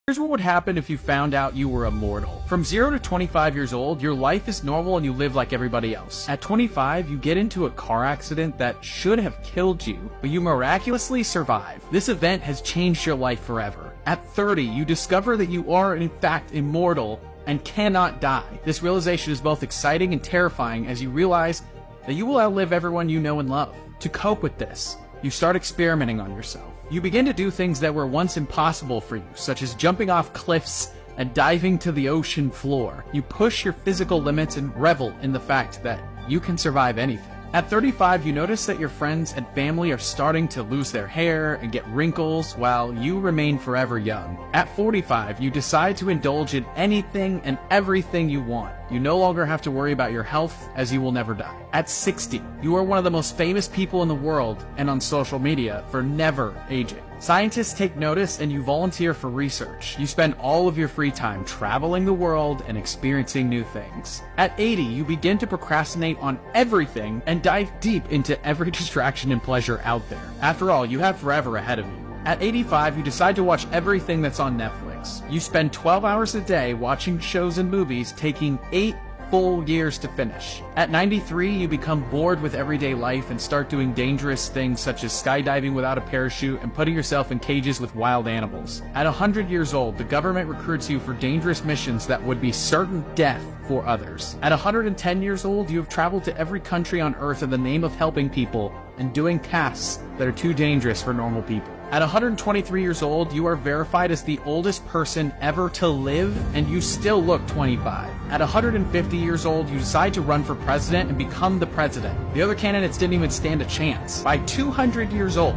Here's what would happen if you found out you were immortal. From 0 to 25 years old, your life is normal and you live like everybody else. At 25, you get into a car accident that should have killed you, but you miraculously survive. This event has changed your life forever. At 30, you discover that you are in fact immortal and cannot die. This realization is both exciting and terrifying as you realize that you will outlive everyone you know and love. To cope with this, you start experimenting on yourself. You begin to do things that were once impossible for you, such as jumping off cliffs and diving to the ocean floor. You push your physical limits and revel in the fact that you can survive anything. At 35, you notice that your friends and family are starting to lose their hair and get wrinkles while you remain forever young. At 45, you decide to indulge in anything and everything you want. You no longer have to worry about your health, as you will never die. At 60, you are one of the most famous people in the world and on social media for never aging. Scientists take notice and you volunteer for research. You spend all of your free time traveling the world and experiencing new things. At 80, you begin to procrastinate on everything and dive deep into every distraction and pleasure out there. After all, you have forever ahead of you. At 85, you decide to watch everything that's on Netflix. You spend 12 hours a day watching shows and movies, taking 8 full years to finish. At 93, you become bored with everyday life and start doing dangerous things such as skydiving without a parachute and putting yourself in cages with wild animals. At 100 years old, the government recruits you for dangerous missions that would be certain death for others. At 110 years old, you have traveled to every country on Earth in the name of helping people and doing tasks that are too dangerous for normal people. At 123 years old, you are verified as the oldest person ever to live, and you still look 25. At 150 years old, you decide to run for president and become the president. The other candidates didn't even stand a chance. By 200 years old,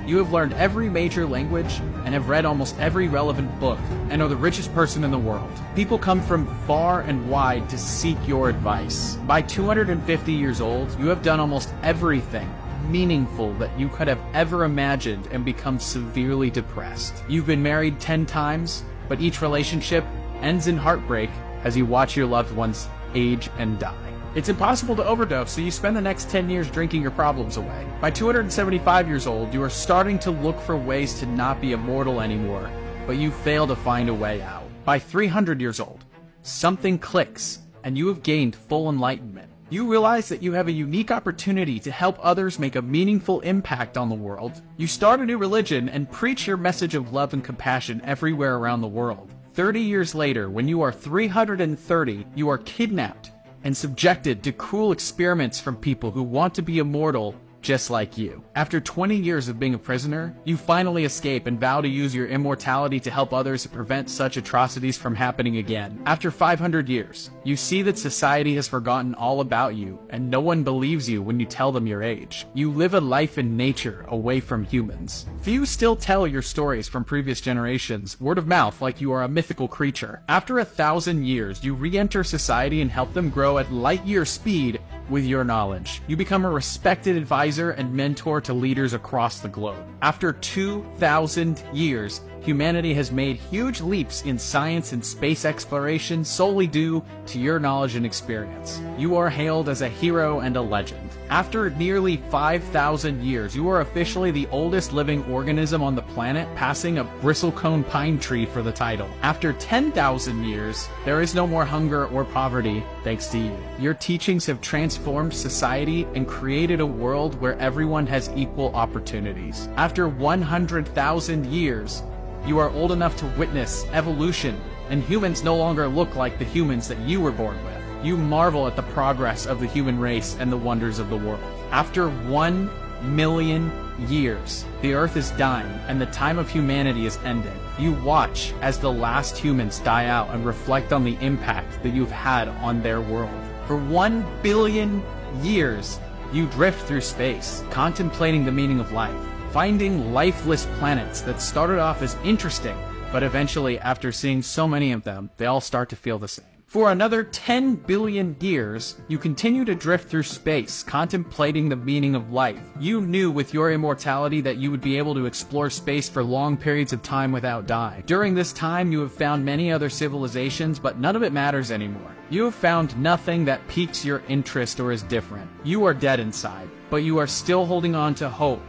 you have learned every major language and have read almost every relevant book and are the richest person in the world. People come from far and wide to seek your advice. By 250 years old, you have done almost everything meaningful that you could have ever imagined and become severely depressed. You've been married 10 times, but each relationship ends in heartbreak as you watch your loved ones age and die. It's impossible to overdose, so you spend the next 10 years drinking your problems away. By 275 years old, you are starting to look for ways to not be immortal anymore, but you fail to find a way out. By 300 years old, something clicks, and you have gained full enlightenment. You realize that you have a unique opportunity to help others make a meaningful impact on the world. You start a new religion and preach your message of love and compassion everywhere around the world. 30 years later, when you are 330, you are kidnapped and subjected to cruel experiments from people who want to be immortal just like you. After 20 years of being a prisoner, you finally escape and vow to use your immortality to help others and prevent such atrocities from happening again. After 500 years, you see that society has forgotten all about you and no one believes you when you tell them your age. You live a life in nature away from humans. Few still tell your stories from previous generations, word of mouth, like you are a mythical creature. After 1,000 years, you re-enter society and help them grow at light-year speed with your knowledge. You become a respected advisor and mentor to leaders across the globe. After 2,000 years, humanity has made huge leaps in science and space exploration solely due to your knowledge and experience. You are hailed as a hero and a legend. After nearly 5,000 years, you are officially the oldest living organism on the planet, passing a bristlecone pine tree for the title. After 10,000 years, there is no more hunger or poverty thanks to you. Your teachings have transformed society and created a world where everyone has equal opportunities. After 100,000 years, you are old enough to witness evolution, and humans no longer look like the humans that you were born with. You marvel at the progress of the human race and the wonders of the world. After 1 million years, the Earth is dying and the time of humanity is ending. You watch as the last humans die out and reflect on the impact that you've had on their world. For 1 billion years, you drift through space, contemplating the meaning of life, finding lifeless planets that started off as interesting, but eventually, after seeing so many of them, they all start to feel the same. For another 10 billion years, you continue to drift through space, contemplating the meaning of life. You knew with your immortality that you would be able to explore space for long periods of time without dying. During this time, you have found many other civilizations, but none of it matters anymore. You have found nothing that piques your interest or is different. You are dead inside, but you are still holding on to hope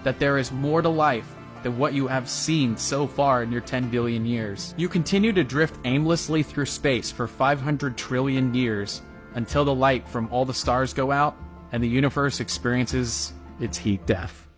that there is more to life than what you have seen so far in your 10 billion years. You continue to drift aimlessly through space for 500 trillion years until the light from all the stars go out and the universe experiences its heat death.